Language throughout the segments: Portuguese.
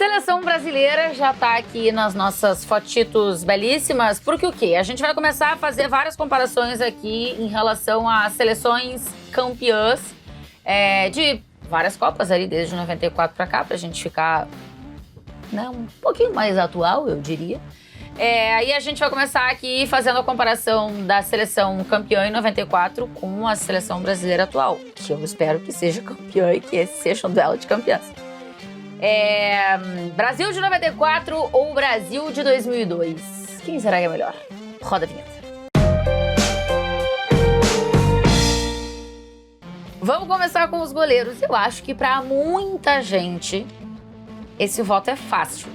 Seleção brasileira já tá aqui nas nossas fotitos belíssimas, porque o quê? A gente vai começar a fazer várias comparações aqui em relação às seleções campeãs de várias Copas ali, desde 94 pra cá, pra gente ficar um pouquinho mais atual, eu diria. Aí a gente vai começar aqui fazendo a comparação da seleção campeã em 94 com a seleção brasileira atual, que eu espero que seja campeã e que esse seja um duelo de campeãs. Brasil de 94 ou Brasil de 2002? Quem será que é melhor? Roda a vinheta. Vamos começar com os goleiros. Eu acho que para muita gente esse voto é fácil.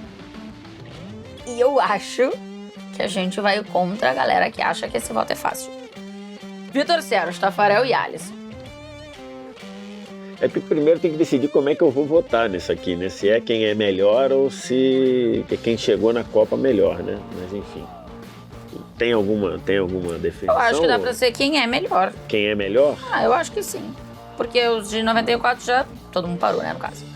E eu acho que a gente vai contra a galera que acha que esse voto é fácil. Vitor Sérgio, Tafarel e Alisson. É que primeiro tem que decidir como é que eu vou votar nisso aqui, né? Se é quem é melhor ou se é quem chegou na Copa melhor, né? Mas enfim. Tem alguma definição? Eu acho que dá pra ser quem é melhor. Quem é melhor? Eu acho que sim. Porque os de 94 já todo mundo parou, né, no caso.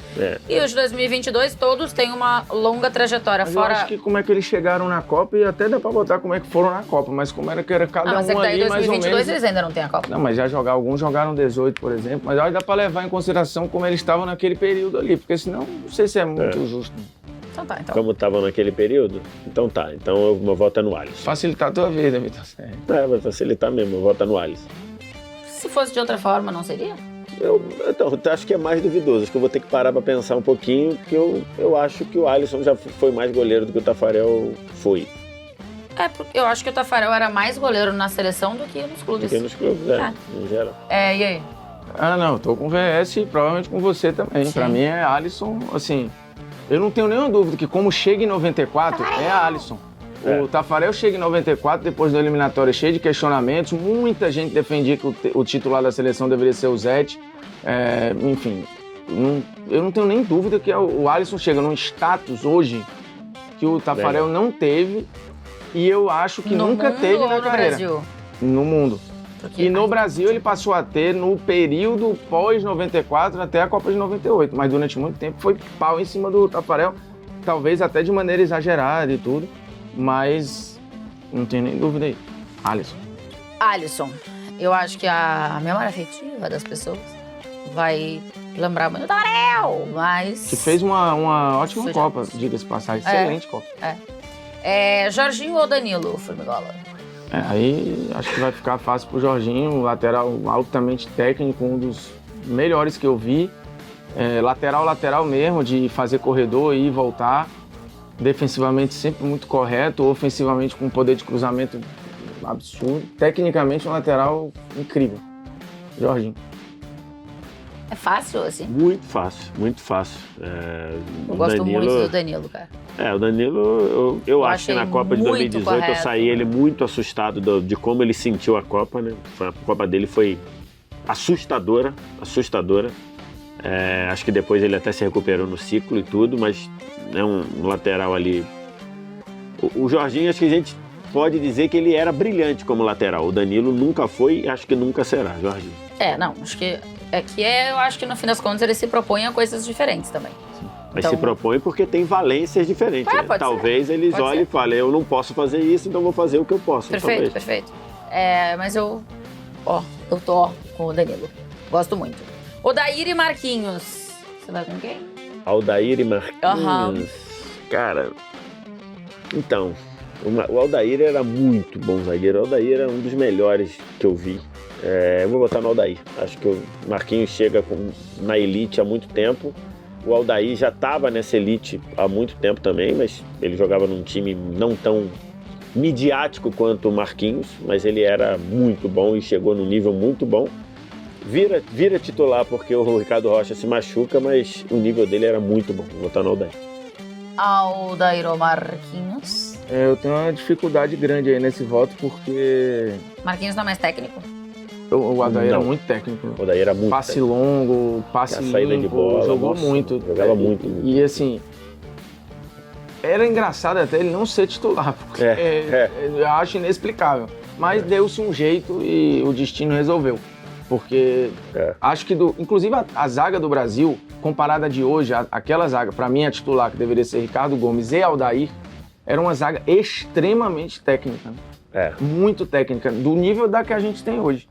E os de 2022, todos têm uma longa trajetória. Mas fora... eu acho que como é que eles chegaram na Copa, e até dá pra botar como é que foram na Copa, mas como era que era cada mas um ali, em 2022 mais ou menos... eles ainda não têm a Copa. Não, mas alguns jogaram 18, por exemplo, mas acho que dá pra levar em consideração como eles estavam naquele período ali, porque senão não sei se é muito justo. Então tá, então. Como estavam naquele período? Então tá, então o meu voto é no Alisson. Facilitar a tua vida, Vitor. Vai facilitar mesmo, eu voto no Alisson. Se fosse de outra forma, não seria? Eu acho que é mais duvidoso, acho que eu vou ter que parar pra pensar um pouquinho, porque eu acho que o Alisson já foi mais goleiro do que o Tafarel foi. Porque eu acho que o Tafarel era mais goleiro na seleção do que nos clubes. Do que nos clubes, em geral. E aí? Não, tô com o VS e provavelmente com você também. Sim. Pra mim é Alisson, assim, eu não tenho nenhuma dúvida que como chega em 94, é Alisson. O Tafarel chega em 94, depois da eliminatória cheio de questionamentos, muita gente defendia que o titular da seleção deveria ser o Zete. Enfim, eu não tenho nem dúvida que o Alisson chega num status hoje que o Tafarel não teve e eu acho que nunca teve na carreira. Brasil? No mundo. Porque E no Brasil ele passou a ter no período pós-94 até a Copa de 98, mas durante muito tempo foi pau em cima do Tafarel, talvez até de maneira exagerada e tudo. Mas não tenho nem dúvida aí. Alisson. Eu acho que a memória afetiva das pessoas vai lembrar muito do Tafarel, mas... Que fez uma ótima Copa, diga-se passagem. Excelente Copa. Jorginho ou Danilo, Formigola? Aí acho que vai ficar fácil pro Jorginho, lateral altamente técnico, um dos melhores que eu vi. Lateral mesmo, de fazer corredor e voltar. Defensivamente sempre muito correto, ofensivamente com um poder de cruzamento absurdo. Tecnicamente um lateral incrível. Jorginho. É fácil, assim? Muito fácil, muito fácil. Eu gosto muito do Danilo, cara. O Danilo, eu acho que na Copa de 2018 correto. eu saí ele muito assustado de como ele sentiu a Copa, né? A Copa dele foi assustadora. Acho que depois ele até se recuperou no ciclo e tudo, mas é um lateral ali. O Jorginho, acho que a gente pode dizer que ele era brilhante como lateral. O Danilo nunca foi e acho que nunca será, Jorginho. Acho que eu acho que no fim das contas ele se propõe a coisas diferentes também. Sim. Mas se propõe porque tem valências diferentes. Né? Talvez eles olhem e falem, eu não posso fazer isso, então vou fazer o que eu posso. Perfeito. Mas eu tô com o Danilo. Gosto muito. Odair e Marquinhos. Você vai com quem? Aldair e Marquinhos. Cara, então, o Aldair era muito bom zagueiro. O Aldair era um dos melhores que eu vi. Eu vou botar no Aldair. Acho que o Marquinhos chega na elite há muito tempo. O Aldair já estava nessa elite há muito tempo também, mas ele jogava num time não tão midiático quanto o Marquinhos, mas ele era muito bom e chegou num nível muito bom. Vira titular porque o Ricardo Rocha se machuca, mas o nível dele era muito bom. Vou botar no Aldair. Aldair ou Marquinhos? Eu tenho uma dificuldade grande aí nesse voto porque... Marquinhos não é mais técnico? O Aldair era muito técnico. O Aldair era muito passe técnico. Longo, passe saída de bola, jogou muito. Jogava muito. E assim, era engraçado até ele não ser titular, porque eu acho inexplicável. Mas deu-se um jeito e o destino resolveu. Porque acho que, inclusive a zaga do Brasil, comparada de hoje, aquela zaga, para mim, a titular, que deveria ser Ricardo Gomes e Aldair, era uma zaga extremamente técnica. Muito técnica, do nível da que a gente tem hoje.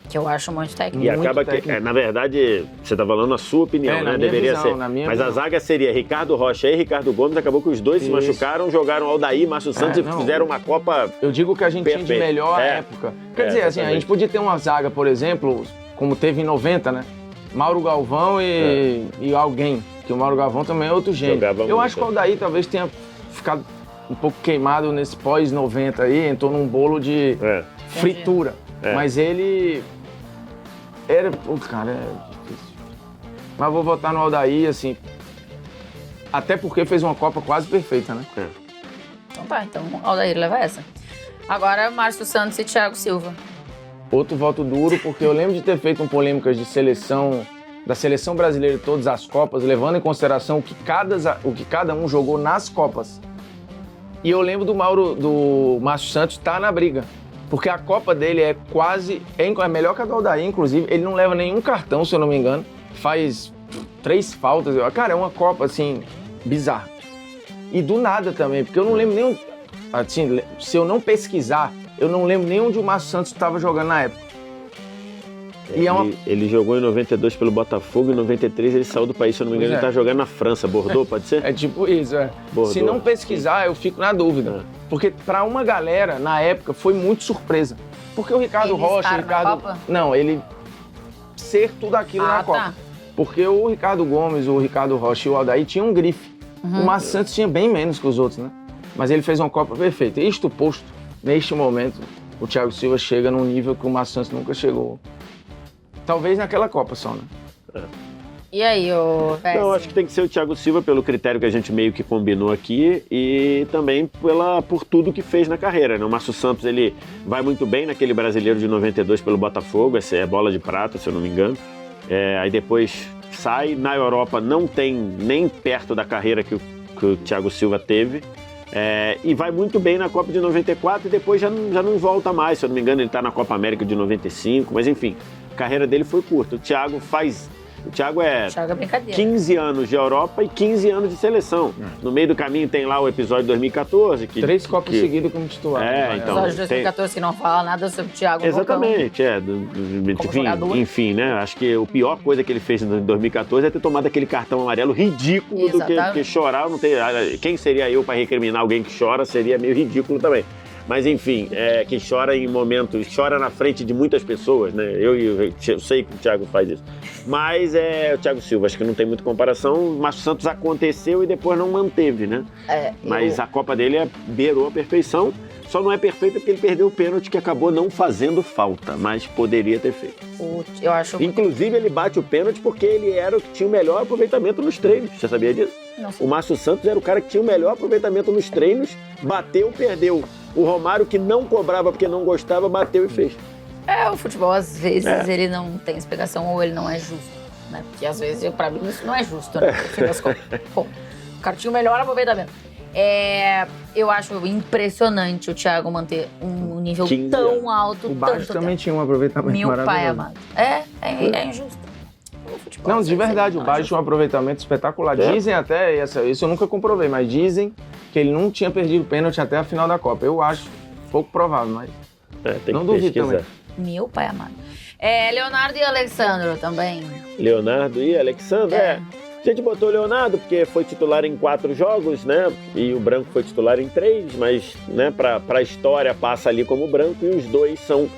Que eu acho muito técnico. E acaba que, na verdade, você tá falando a sua opinião, né? Deveria ser. Mas a zaga seria Ricardo Rocha e Ricardo Gomes, acabou que os dois se machucaram, jogaram Aldair, Márcio Santos e fizeram uma Copa. Eu digo que a gente tinha de melhor época. Quer dizer, assim, a gente podia ter uma zaga, por exemplo, como teve em 90, né? Mauro Galvão e alguém, que o Mauro Galvão também é outro gênio. Eu acho que o Aldair talvez tenha ficado um pouco queimado nesse pós-90 aí, entrou num bolo de fritura. Mas ele... Cara, é difícil. Mas vou votar no Aldair, assim, até porque fez uma Copa quase perfeita, né? Então tá, então Aldair leva essa. Agora, Márcio Santos e Thiago Silva. Outro voto duro, porque eu lembro de ter feito polêmicas de seleção, da seleção brasileira de todas as Copas, levando em consideração o que cada um jogou nas Copas. E eu lembro do Márcio Santos estar na briga. Porque a Copa dele é melhor que a do Aldair, inclusive. Ele não leva nenhum cartão, se eu não me engano. Faz 3 faltas. Cara, é uma Copa, assim, bizarra. E do nada também, porque eu não lembro nem... Assim, se eu não pesquisar, eu não lembro nem onde o Márcio Santos estava jogando na época. Ele jogou em 92 pelo Botafogo, em 93 ele saiu do país, se eu não me engano, ele tá jogando na França. Bordeaux, pode ser? É tipo isso, Se não pesquisar, eu fico na dúvida. Porque pra uma galera, na época, foi muito surpresa. Porque o Ricardo Rocha, ele ser tudo aquilo na Copa. Porque o Ricardo Gomes, o Ricardo Rocha e o Aldair tinham um grife. O Márcio Santos tinha bem menos que os outros, né? Mas ele fez uma Copa perfeita. Isto posto, neste momento, o Thiago Silva chega num nível que o Márcio Santos nunca chegou. Por naquela Copa só, né? E aí, Não, acho que tem que ser o Thiago Silva pelo critério que a gente meio que combinou aqui e também por tudo que fez na carreira, né? O Márcio Santos, ele vai muito bem naquele brasileiro de 92 pelo Botafogo, essa é bola de prata, se eu não me engano. Aí depois sai, na Europa não tem nem perto da carreira que o Thiago Silva teve. E vai muito bem na Copa de 94 e depois já não volta mais, se eu não me engano ele está na Copa América de 95, mas enfim, a carreira dele foi curta. O Thiago é 15 anos de Europa e 15 anos de seleção. No meio do caminho tem lá o episódio de 2014. 3 Copas seguidas como titular. O episódio de 2014 que não fala nada sobre o Thiago. Exatamente, enfim, né? Acho que a pior coisa que ele fez em 2014 é ter tomado aquele cartão amarelo ridículo do que chorar. Não tem, quem seria eu para recriminar alguém que chora? Seria meio ridículo também. Mas enfim, que chora em momentos, chora na frente de muitas pessoas, né? Eu sei que o Thiago faz isso. Mas o Thiago Silva, acho que não tem muita comparação. O Márcio Santos aconteceu e depois não manteve, né? Mas a Copa dele beirou a perfeição. Só não é perfeita porque ele perdeu o pênalti que acabou não fazendo falta, mas poderia ter feito. Eu acho... Inclusive, ele bate o pênalti porque ele era o que tinha o melhor aproveitamento nos treinos. Você sabia disso? Não sei. O Márcio Santos era o cara que tinha o melhor aproveitamento nos treinos, bateu, perdeu. O Romário, que não cobrava porque não gostava, bateu e fez. O futebol, às vezes, ele não tem explicação ou ele não é justo, né? Porque, às vezes, pra mim, isso não é justo, né? Pô, o cara tinha o melhor aproveitamento. Eu acho impressionante o Thiago manter um nível tão alto. O Baixo também tinha um aproveitamento maravilhoso. Meu pai amado. É injusto. Futebol, não, de verdade, o Baixo tinha um aproveitamento espetacular. Dizem até, isso eu nunca comprovei, mas dizem que ele não tinha perdido o pênalti até a final da Copa. Eu acho pouco provável, mas tem não que duvido pesquisar. também. Meu pai amado. Leonardo e Alexandro também. Leonardo e Alexandro, A gente botou o Leonardo porque foi titular em 4 jogos, né? E o Branco foi titular em 3, mas, né, pra história passa ali como Branco e os dois são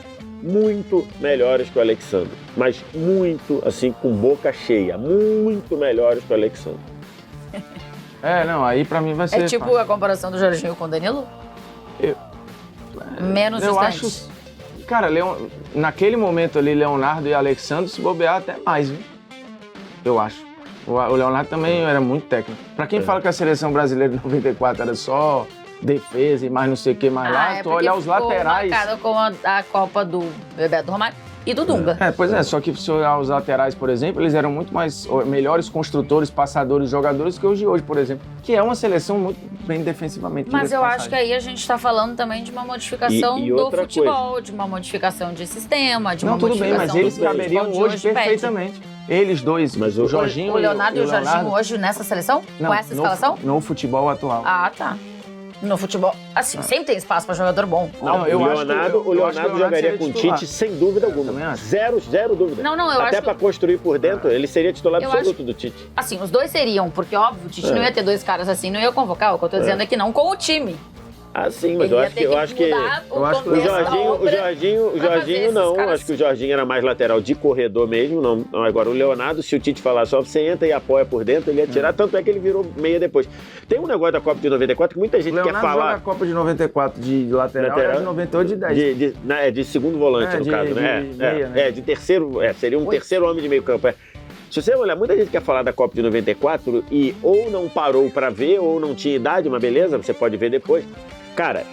muito melhores que o Alexandre. Mas muito, assim, com boca cheia. Muito melhores que o Alexandre. Não, aí pra mim vai ser... É tipo fácil. A comparação do Jorginho com o Danilo? Menos eu distante. Acho... Cara, naquele momento ali, Leonardo e Alexandre se bobear até mais, viu? Eu acho. O Leonardo também era muito técnico. Pra quem fala que a seleção brasileira de 94 era só defesa e mais não sei o que mais lá, tu olha os laterais... marcada com a Copa do Bebeto Romário. e do Dunga. Pois é, só que se olhar os laterais, por exemplo, eles eram muito melhores construtores, passadores, jogadores que os de hoje, por exemplo, que é uma seleção muito bem defensivamente. Mas eu acho que aí a gente tá falando também de uma modificação do futebol, de uma modificação de sistema, de uma modificação... Não, tudo bem, mas eles caberiam hoje perfeitamente. Eles dois, mas o Jorginho o Leonardo e o Jorginho hoje nessa seleção? Não, com essa escalação? No futebol atual. Ah, tá. No futebol, assim, sempre tem espaço para jogador bom. Não, o Leonardo jogaria com o Tite sem dúvida alguma. Zero dúvida. Não, eu até acho para construir por dentro, ele seria titular absoluto do Tite. Assim, os dois seriam, porque óbvio, o Tite não ia ter dois caras assim, não ia convocar. O que eu tô dizendo é que não com o time. Ah, sim, mas eu acho que o Jorginho não. Acho que o Jorginho era mais lateral de corredor mesmo. Não. Agora, o Leonardo, se o Tite falar só você entra e apoia por dentro, ele ia tirar. Tanto é que ele virou meia depois. Tem um negócio da Copa de 94 que muita gente quer falar. Joga a Copa de 94 de lateral e de 98 de 10. De segundo volante, no caso, né? De terceiro. Seria um terceiro homem de meio campo. Se você olhar, muita gente quer falar da Copa de 94 e ou não parou pra ver ou não tinha idade, mas beleza, você pode ver depois. Cara,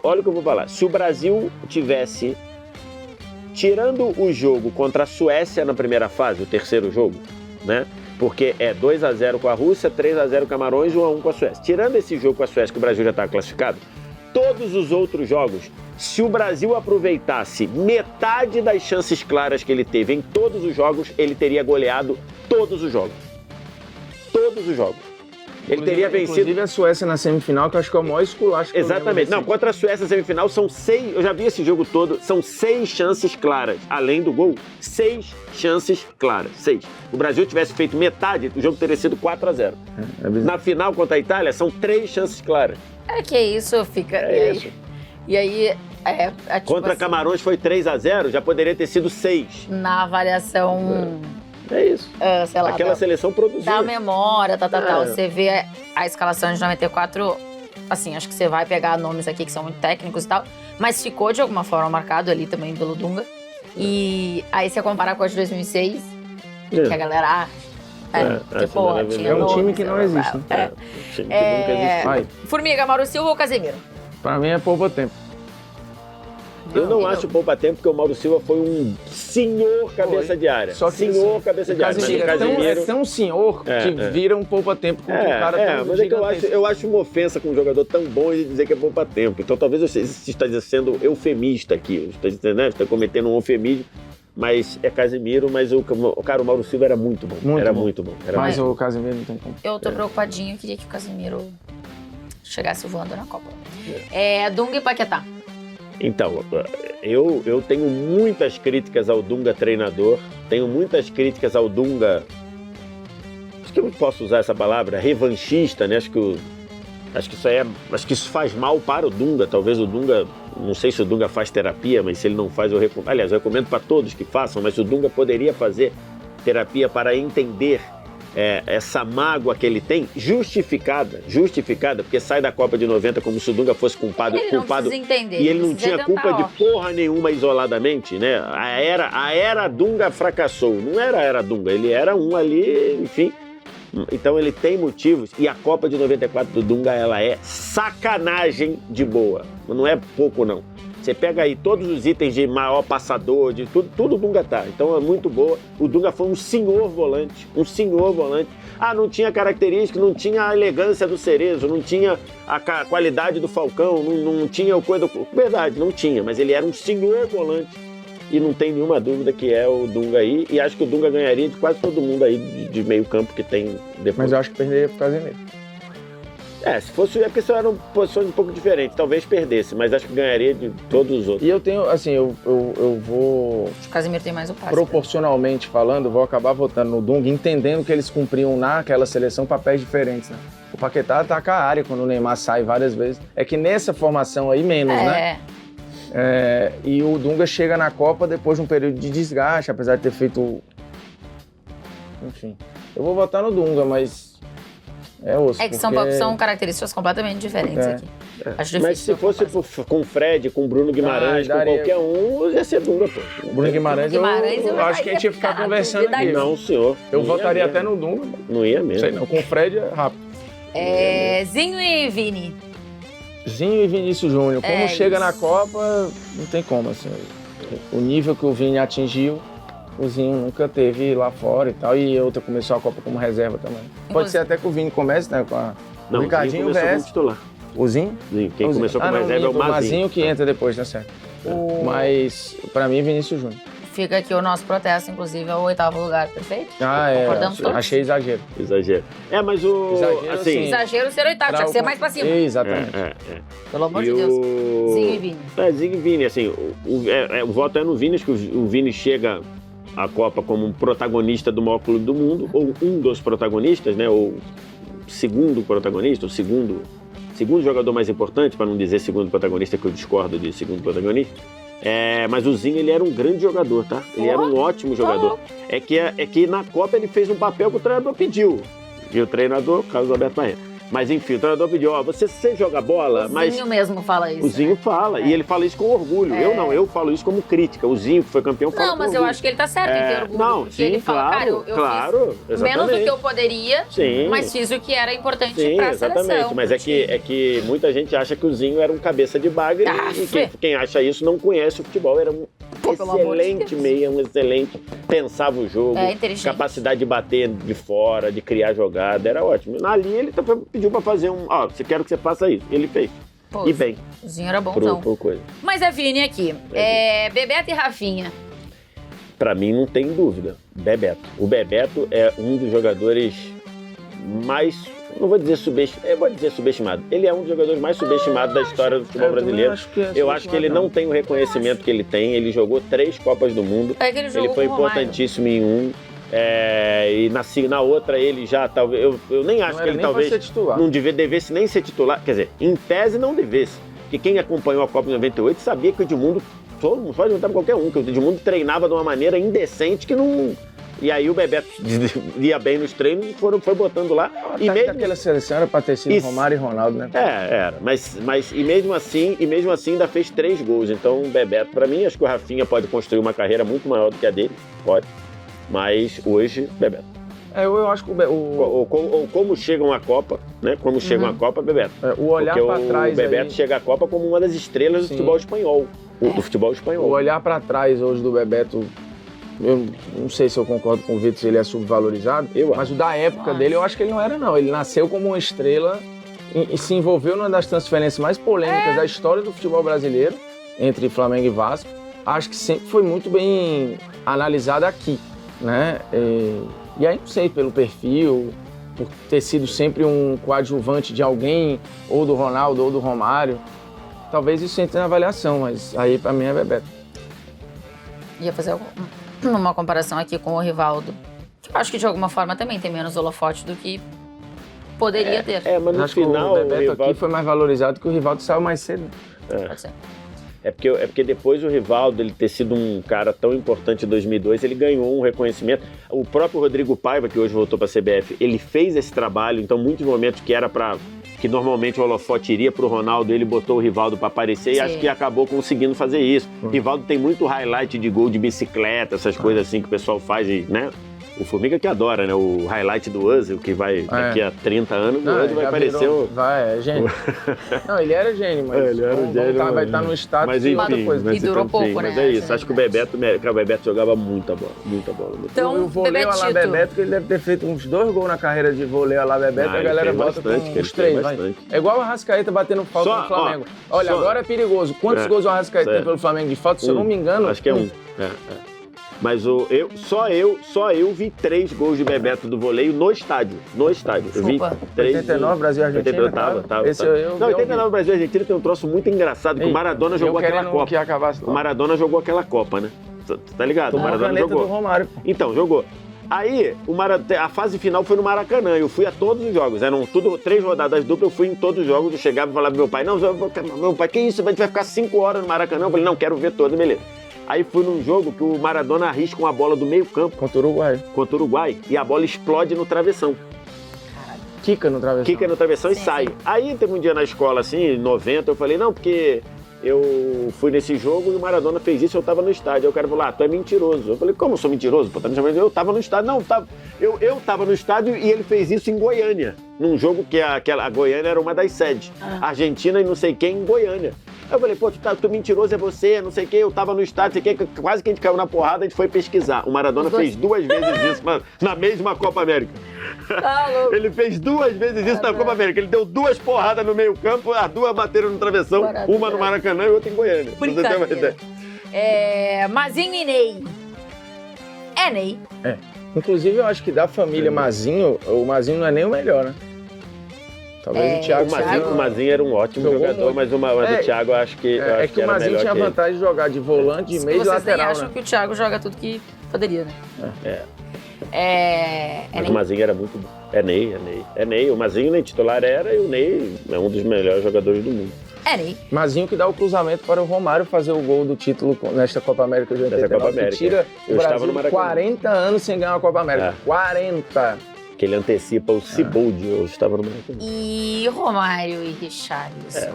olha o que eu vou falar. Se o Brasil tivesse, tirando o jogo contra a Suécia na primeira fase, o terceiro jogo, né? Porque é 2-0 com a Rússia, 3-0 Camarões, 1-1 com a Suécia. Tirando esse jogo com a Suécia, que o Brasil já está classificado, todos os outros jogos, se o Brasil aproveitasse metade das chances claras que ele teve em todos os jogos, ele teria goleado todos os jogos. Todos os jogos. Ele teria vencido. Inclusive a Suécia na semifinal, que eu acho que é o maior esculacho. Exatamente. Não, contra a Suécia na semifinal são 6. Eu já vi esse jogo todo. São 6 chances claras. Além do gol, 6 chances claras. 6. O Brasil tivesse feito metade, o jogo teria sido 4-0. Na final contra a Itália, são 3 chances claras. É que isso fica. Isso. E aí. Tipo contra assim, Camarões foi 3-0, já poderia ter sido 6. Na avaliação. É isso. Sei lá, aquela seleção produziu. Da memória, tal. Você vê a escalação de 94, assim, acho que você vai pegar nomes aqui que são muito técnicos e tal, mas ficou de alguma forma marcado ali também pelo Dunga. E aí você comparar com a de 2006, que a galera... é um time que não existe. Um time que nunca existiu. Formiga, Mauro Silva ou Casemiro? Pra mim é poupa tempo. Eu não acho poupa-tempo, porque o Mauro Silva foi um senhor cabeça de área. Só que senhor cabeça de área. É tão senhor que vira um poupa-tempo com um cara tão mas é que eu acho uma ofensa com um jogador tão bom de dizer que é poupa-tempo. Então talvez você esteja sendo eufemista aqui. Você está cometendo um eufemismo. Mas é Casemiro, mas o Mauro Silva era muito bom. Muito bom. Mas o Casemiro não tem como. Eu tô preocupadinho, eu queria que o Casemiro chegasse voando na Copa. Dunga e Paquetá. Então, eu tenho muitas críticas ao Dunga treinador, tenho muitas críticas ao Dunga, acho que eu não posso usar essa palavra, revanchista, né? Acho que isso faz mal para o Dunga. Talvez o Dunga, não sei se o Dunga faz terapia, mas se ele não faz, eu recomendo para todos que façam, mas o Dunga poderia fazer terapia para entender essa mágoa que ele tem, justificada, porque sai da Copa de 90 como se o Dunga fosse culpado. Ele não precisa entender, e ele não tinha culpa de porra nenhuma isoladamente, né? A era Dunga fracassou, não era a era Dunga, ele era um ali, enfim. Então ele tem motivos, e a Copa de 94 do Dunga, ela é sacanagem de boa, não é pouco não. Você pega aí todos os itens de maior passador, de tudo o Dunga tá. Então é muito boa. O Dunga foi um senhor volante. Não tinha característica, não tinha a elegância do Cerezo, não tinha a qualidade do Falcão, não tinha o coisa do... Verdade, não tinha, mas ele era um senhor volante. E não tem nenhuma dúvida que é o Dunga aí. E acho que o Dunga ganharia de quase todo mundo aí de meio campo que tem depois. Mas eu acho que perderia pro Casemiro. Se fosse, porque só eram posições um pouco diferentes, talvez perdesse, mas acho que ganharia de todos os outros. E eu tenho, assim, eu vou... O Casemiro tem mais o passe. Proporcionalmente falando, vou acabar votando no Dunga, entendendo que eles cumpriam naquela seleção papéis diferentes, né? O Paquetá ataca a área quando o Neymar sai várias vezes. É que nessa formação aí, menos, né? E o Dunga chega na Copa depois de um período de desgaste, apesar de ter feito... Enfim, eu vou votar no Dunga, mas... que são características completamente diferentes aqui. Mas se fosse com o Fred, com o Bruno Guimarães, com qualquer um, ia ser Dunga, pô. Bruno Guimarães, eu acho que a gente ia ficar conversando aqui. Não, senhor. Eu votaria até no Dunga. Não ia mesmo. Sei não, com o Fred é rápido. Zinho e Vini. Zinho e Vinícius Júnior. Como chega na Copa, não tem como, assim. o nível que o Vini atingiu, o Zinho nunca teve lá fora e tal, e outra começou a Copa como reserva também. Pode ser até que o Vini comece, né, com o Ricardinho começou como titular. O Zinho? Sim, quem começou como reserva é o Mazinho. O Mazinho que entra depois, tá certo. Mas, pra mim, Vinícius Júnior. Fica aqui o nosso protesto, inclusive, ao 8º lugar, perfeito? Concordamos todos? Achei exagero. Exagero. Mas o... Exagero, assim, exagero ser 8º, tinha que ser mais pra cima. Exatamente. Pelo amor de Deus. Zinho e Vini. Zinho e Vini, assim, o voto é no Vini, que o Vini chega à Copa como um protagonista do maior clube do mundo, ou um dos protagonistas, né, ou segundo protagonista, o segundo jogador mais importante, para não dizer segundo protagonista, que eu discordo de segundo protagonista. Mas o Zinho, ele era um grande jogador, tá? Ele era um ótimo jogador. É que na Copa ele fez um papel que o treinador pediu. E o treinador, Carlos Alberto Barreto. Mas enfim, o treinador pediu, você joga bola, mas... O Zinho mesmo fala isso. O Zinho fala, e ele fala isso com orgulho. Eu falo isso como crítica. O Zinho, que foi campeão, fala com mas orgulho. eu acho que ele tá certo em ter orgulho. Não, sim, ele fala, claro, eu fiz menos do que eu poderia, sim, mas fiz o que era importante pra exatamente. seleção. Mas é que muita gente acha que o Zinho era um cabeça de bagre, e quem acha isso não conhece o futebol. Era um excelente meia, um excelente, pensava o jogo, capacidade de bater de fora, de criar jogada, era ótimo. Ali ele pediu pra fazer você quer que você faça isso. Ele fez. E bem. O Zinho era bonzão. Por coisa. Mas é Vini aqui. Bebeto e Rafinha. Pra mim não tem dúvida. Bebeto. O Bebeto é um dos jogadores mais... Não vou dizer subestimado, eu vou dizer subestimado. Ele é um dos jogadores mais subestimados da história do futebol brasileiro. Eu acho que ele não tem o reconhecimento que ele tem. Ele jogou 3 Copas do Mundo. Ele foi importantíssimo em um. E na outra ele já talvez... Eu nem acho que ele talvez não devesse nem ser titular. Quer dizer, em tese não devesse. Porque quem acompanhou a Copa de 98 sabia que o Edmundo, todo mundo pode juntar com qualquer um, que o Edmundo treinava de uma maneira indecente que não... E aí o Bebeto ia bem nos treinos e foi botando lá. E mesmo aquela seleção era pra ter sido Romário e Ronaldo, né? Era. Mas mesmo assim ainda fez 3 gols. Então o Bebeto, pra mim, acho que o Rafinha pode construir uma carreira muito maior do que a dele. Pode. Mas hoje, Bebeto. Eu acho que ou como chegam à Copa, né? Como chegam à Copa, Bebeto. O olhar pra trás. O Bebeto chega à Copa como uma das estrelas do futebol espanhol. Do futebol espanhol. O olhar pra trás hoje do Bebeto. Eu não sei se eu concordo com o Vitor, se ele é subvalorizado, mas o da época dele eu acho que ele não era, não. Ele nasceu como uma estrela e se envolveu numa das transferências mais polêmicas da história do futebol brasileiro, entre Flamengo e Vasco. Acho que sempre foi muito bem analisado aqui, né? E aí, não sei, pelo perfil, por ter sido sempre um coadjuvante de alguém, ou do Ronaldo, ou do Romário. Talvez isso entre na avaliação, mas aí pra mim é Bebeto. Ia fazer uma comparação aqui com o Rivaldo, que eu acho que de alguma forma também tem menos holofote do que poderia ter. Mas no acho final que o Bebeto Rivaldo... aqui foi mais valorizado que o Rivaldo saiu mais cedo. Pode ser. É porque depois o Rivaldo, ele ter sido um cara tão importante em 2002, ele ganhou um reconhecimento. O próprio Rodrigo Paiva, que hoje voltou para a CBF, ele fez esse trabalho, então muitos momentos que normalmente o holofote iria pro Ronaldo, ele botou o Rivaldo para aparecer e acho que acabou conseguindo fazer isso. O Rivaldo tem muito highlight de gol de bicicleta, essas coisas assim que o pessoal faz, né? O Formiga que adora, né? O highlight do Ozil, que vai daqui a 30 anos, o Ozil vai aparecer. É gênio. Não, ele era gênio, mas ele era gênio, vai estar no status. Mas enfim, e durou pouco, né? Mas é isso, acho que o Bebeto jogava muita bola. Então, o voleio lá Bebeto, que ele deve ter feito uns 2 gols na carreira de voleio lá Bebeto, a galera bota com uns 3, vai. É igual o Arrascaeta batendo falta no Flamengo. Olha, agora é perigoso. Quantos gols o Arrascaeta tem pelo Flamengo de falta? Se eu não me engano... Acho que é 1. Mas só eu vi 3 gols de Bebeto do voleio no estádio. Eu vi 3. 89, Brasil e Argentina. 89, tava. Não, 89, Brasil e Argentina tem um troço muito engraçado, que o Maradona jogou aquela Copa. O Maradona jogou aquela Copa, né? Tá ligado? O Maradona jogou. Do Romário. Então, jogou. Aí, a fase final foi no Maracanã. Eu fui a todos os jogos. Eram tudo 3 rodadas duplas. Eu fui em todos os jogos. Eu chegava e falava pro meu pai: não, meu pai, que isso? A gente vai ficar 5 horas no Maracanã. Eu falei: não, quero ver todo, beleza. Aí fui num jogo que o Maradona arrisca uma bola do meio campo. Contra o Uruguai. E a bola explode no travessão. Quica no travessão e sai. Aí teve um dia na escola, assim, em 90, eu falei, não, porque eu fui nesse jogo e o Maradona fez isso, eu tava no estádio. Aí o cara falou, tu é mentiroso. Eu falei, como eu sou mentiroso? Pô, tá me chamando? Eu tava no estádio. Não, eu tava no estádio e ele fez isso em Goiânia. Num jogo que a Goiânia era uma das sedes. Argentina e não sei quem em Goiânia. Aí eu falei, pô, tu mentiroso é você, não sei o quê, eu tava no estádio, não sei o quê, quase que a gente caiu na porrada, a gente foi pesquisar. O Maradona fez 2 vezes isso, mano, na mesma Copa América. Tá louco. Ele fez 2 vezes isso na Copa América. Ele deu 2 porradas no meio campo, as 2 bateram no travessão, uma no Maracanã e outra em Goiânia. Pra você ter uma ideia. Mazinho e Ney. É Ney. É. Inclusive, eu acho que da família Mazinho, o Mazinho não é nem o melhor, né? Talvez o Thiago... O Mazinho era um ótimo jogador, mas o Thiago eu acho que É que o Mazinho tinha a vantagem de jogar de volante, de meio e lateral, Vocês nem acham né? que o Thiago joga tudo que poderia, né? Mas o Mazinho era muito bom. É Ney. O Mazinho nem titular era e o Ney é um dos melhores jogadores do mundo. É Ney. Mazinho que dá o cruzamento para o Romário fazer o gol do título nesta Copa América de 89, que tira o Brasil 40 anos sem ganhar uma Copa América. 40! Que ele antecipa o Ciboldi, eu estava no Maracanã. E Romário e Richarlison.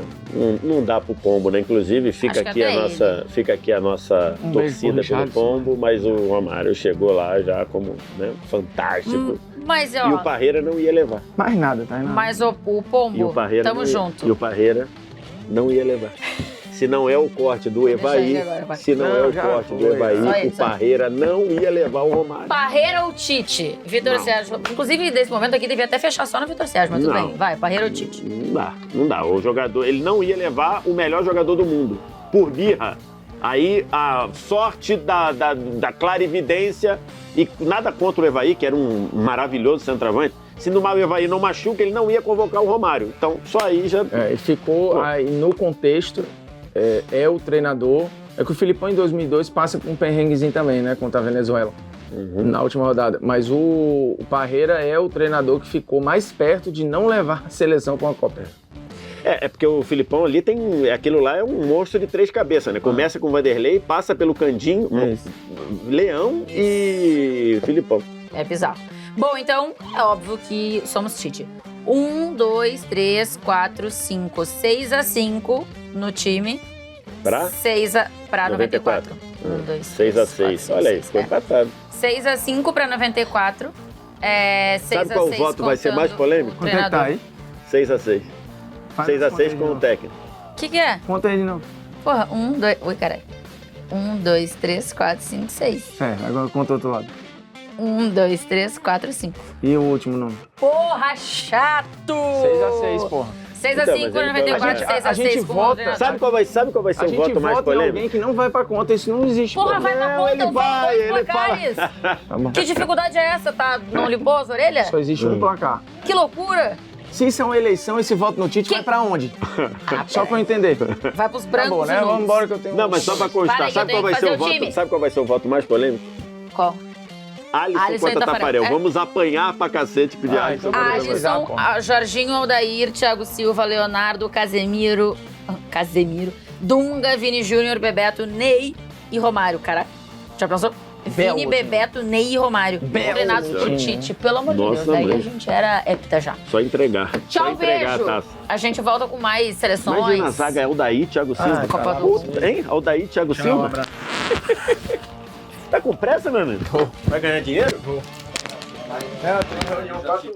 Não dá pro Pombo, né? Inclusive, fica aqui a nossa torcida pelo Pombo, mas o Romário chegou lá já como, né, fantástico. Mas, E o Parreira não ia levar. Mais nada, tá? Mas o Pombo, E o Parreira tamo junto. E o Parreira não ia levar. Se não é o corte do Evaí, o Parreira não ia levar o Romário. Parreira ou Tite? Vitor Sérgio. Inclusive, nesse momento aqui, devia até fechar só no Vitor Sérgio, mas tudo bem. Vai, Parreira ou Tite? Não dá. O jogador, ele não ia levar o melhor jogador do mundo. Por birra. Aí a sorte da clarividência, e nada contra o Evaí, que era um maravilhoso centroavante. Se o Evaí não machuca, ele não ia convocar o Romário. Então, só aí já... Ele ficou aí no contexto... É o treinador. É que o Filipão em 2002 passa por um perrenguezinho também, né? Contra a Venezuela, na última rodada. Mas o Parreira é o treinador que ficou mais perto de não levar a seleção para uma Copa. É porque o Filipão ali tem... Aquilo lá é um monstro de 3 cabeças, né? Começa com o Vanderlei, passa pelo Candinho, Leão e Filipão. É bizarro. Bom, então, é óbvio que somos Tite. 1, 2, 3, 4, 5, 6-5 no time. Pra? 94. 1, 2, 6-6. Olha aí, ficou empatado. 6-5 pra 94. 6-6. Sabe qual voto vai ser mais polêmico? Quanto é que tá aí? 6-6. 6-6 com o técnico. O que é? Conta aí de novo. Porra, 1, 2... Oi, caralho. 1, 2, 3, 4, 5, 6. Agora conta o outro lado. 1, 2, 3, 4, 5. E o último nome? Porra, chato! 6-6, porra. 6-5 pra 94, 6-6 com o treinador. Sabe qual vai ser o voto mais polêmico? Alguém que não vai pra conta, isso não existe. Porra, vai pra conta, ele vai, ele placares. Que dificuldade é essa? Não limpou as orelhas? Só existe um placar. Que loucura! Se isso é uma eleição, esse voto no Tite vai pra onde? Só pra eu entender. Vai pros brancos. Tá bom, né? Vamos embora que eu tenho... Não, mas só pra constar, sabe qual vai ser o voto mais polêmico? Qual? Alisson contra Tafarel. Vamos apanhar pra cacete pedir Alisson. Alisson, Jorginho, Aldair, Thiago Silva, Leonardo, Casemiro, Dunga, Vini Júnior, Bebeto, Ney e Romário, cara. Já pensou? Vini, Bebeto, Ney e Romário. Treinados por Tite, pelo amor de Deus. Daí a gente era hepta já. Só entregar. Tchau, beijo. A gente volta com mais seleções. Imagina a zaga, Aldair, Thiago Silva. Copa do Mundo. Hein? Aldair, Thiago Silva. Tá com pressa, meu amigo? Vai ganhar dinheiro? Tem reunião 4